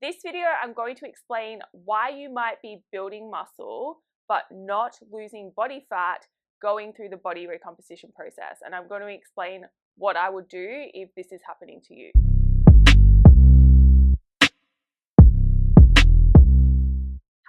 This video, I'm going to explain why you might be building muscle but not losing body fat going through the body recomposition process. And I'm going to explain what I would do if this is happening to you.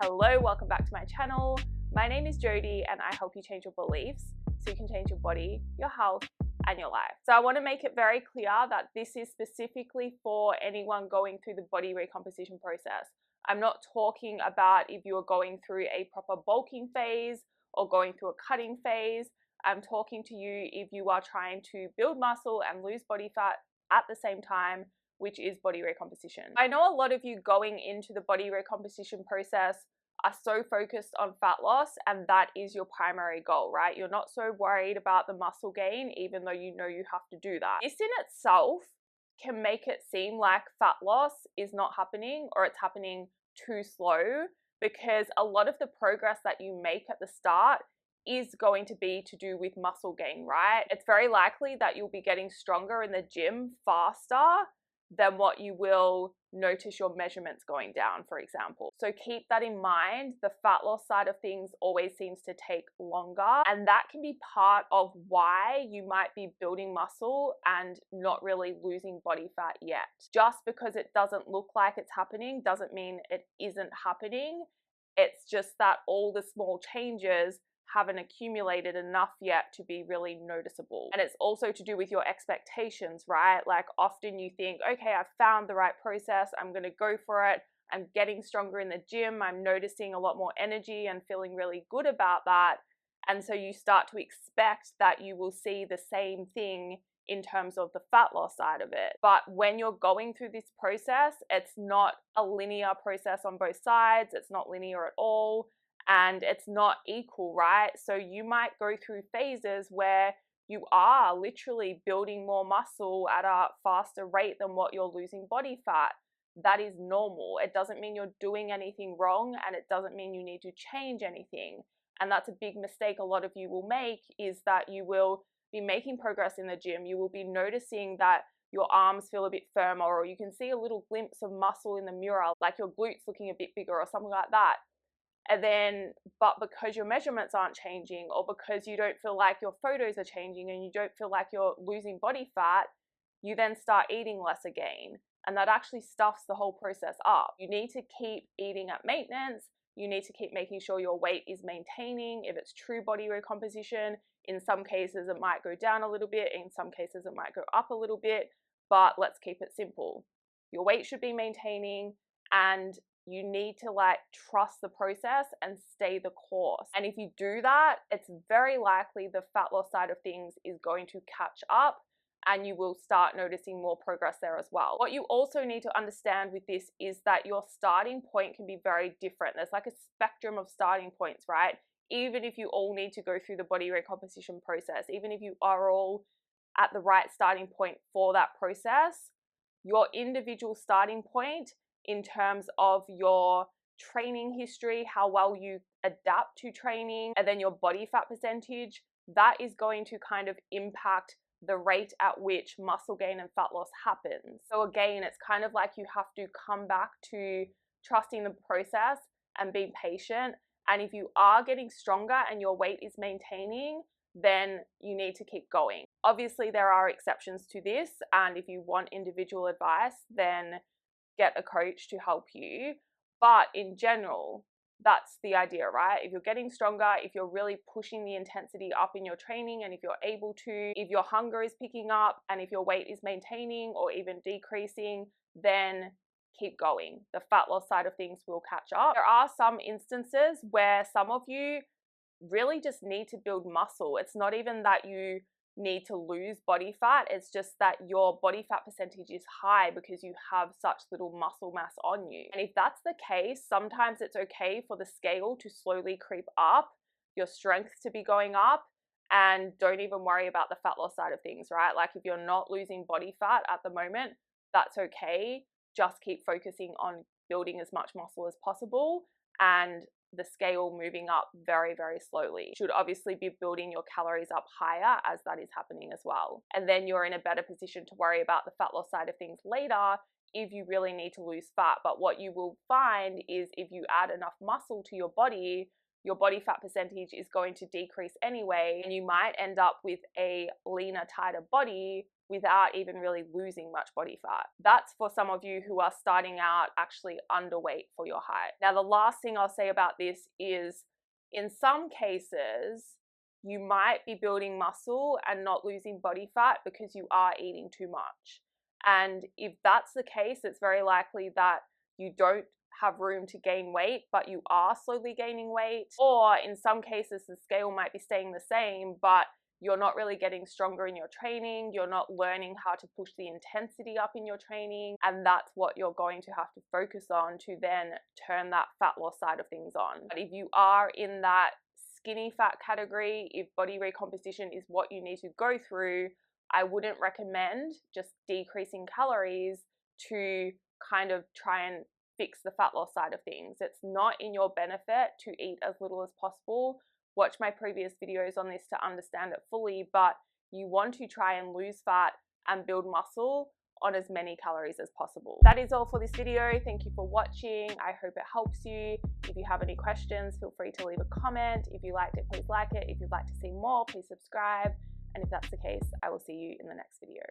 Hello, welcome back to my channel. My name is Jodie and I help you change your beliefs so you can change your body, your health, and your life. So I want to make it very clear that this is specifically for anyone going through the body recomposition process. I'm not talking about if you are going through a proper bulking phase or going through a cutting phase. I'm talking to you if you are trying to build muscle and lose body fat at the same time, which is body recomposition. I know a lot of you going into the body recomposition process are so focused on fat loss, and that is your primary goal, right? You're not so worried about the muscle gain, even though you know you have to do that. This in itself can make it seem like fat loss is not happening or it's happening too slow, because a lot of the progress that you make at the start is going to be to do with muscle gain, right? It's very likely that you'll be getting stronger in the gym faster than what you will notice your measurements going down, for example. So keep that in mind. The fat loss side of things always seems to take longer, and that can be part of why you might be building muscle and not really losing body fat yet. Just because it doesn't look like it's happening doesn't mean it isn't happening. It's just that all the small changes haven't accumulated enough yet to be really noticeable. And it's also to do with your expectations, right? Like often you think, okay, I've found the right process, I'm gonna go for it, I'm getting stronger in the gym, I'm noticing a lot more energy and feeling really good about that. And so you start to expect that you will see the same thing in terms of the fat loss side of it. But when you're going through this process, it's not a linear process on both sides, it's not linear at all. And it's not equal, right? So you might go through phases where you are literally building more muscle at a faster rate than what you're losing body fat. That is normal. It doesn't mean you're doing anything wrong, and it doesn't mean you need to change anything. And that's a big mistake a lot of you will make, is that you will be making progress in the gym. You will be noticing that your arms feel a bit firmer, or you can see a little glimpse of muscle in the mirror, like your glutes looking a bit bigger or something like that. And then, but because your measurements aren't changing, or because you don't feel like your photos are changing and you don't feel like you're losing body fat, you then start eating less again. And that actually stuffs the whole process up. You need to keep eating at maintenance. You need to keep making sure your weight is maintaining. If it's true body recomposition, in some cases it might go down a little bit, in some cases it might go up a little bit, but let's keep it simple. Your weight should be maintaining, and you need to trust the process and stay the course. And if you do that, it's very likely the fat loss side of things is going to catch up, and you will start noticing more progress there as well. What you also need to understand with this is that your starting point can be very different. There's like a spectrum of starting points, right? Even if you all need to go through the body recomposition process, even if you are all at the right starting point for that process, your individual starting point in terms of your training history, how well you adapt to training, and then your body fat percentage, that is going to kind of impact the rate at which muscle gain and fat loss happens. So again, it's kind of like you have to come back to trusting the process and being patient. And if you are getting stronger and your weight is maintaining, then you need to keep going. Obviously, there are exceptions to this, and if you want individual advice, then get a coach to help you. But in general, that's the idea, right? If you're getting stronger, if you're really pushing the intensity up in your training, and if you're able to, if your hunger is picking up, and if your weight is maintaining or even decreasing, then keep going. The fat loss side of things will catch up. There are some instances where some of you really just need to build muscle. It's not even that you need to lose body fat, it's just that your body fat percentage is high because you have such little muscle mass on you. And if that's the case, sometimes it's okay for the scale to slowly creep up, your strength to be going up, and don't even worry about the fat loss side of things, right? Like if you're not losing body fat at the moment, that's okay. Just keep focusing on building as much muscle as possible, and the scale moving up very, very slowly. You should obviously be building your calories up higher as that is happening as well. And then you're in a better position to worry about the fat loss side of things later if you really need to lose fat. But what you will find is if you add enough muscle to your body fat percentage is going to decrease anyway, and you might end up with a leaner, tighter body without even really losing much body fat. That's for some of you who are starting out actually underweight for your height. Now, the last thing I'll say about this is, in some cases, you might be building muscle and not losing body fat because you are eating too much. And if that's the case, it's very likely that you don't have room to gain weight, but you are slowly gaining weight. Or in some cases, the scale might be staying the same, but you're not really getting stronger in your training. You're not learning how to push the intensity up in your training. And that's what you're going to have to focus on to then turn that fat loss side of things on. But if you are in that skinny fat category, if body recomposition is what you need to go through, I wouldn't recommend just decreasing calories to kind of try and fix the fat loss side of things. It's not in your benefit to eat as little as possible. Watch my previous videos on this to understand it fully, but you want to try and lose fat and build muscle on as many calories as possible. That is all for this video. Thank you for watching. I hope it helps you. If you have any questions, feel free to leave a comment. If you liked it, please like it. If you'd like to see more, please subscribe. And if that's the case, I will see you in the next video.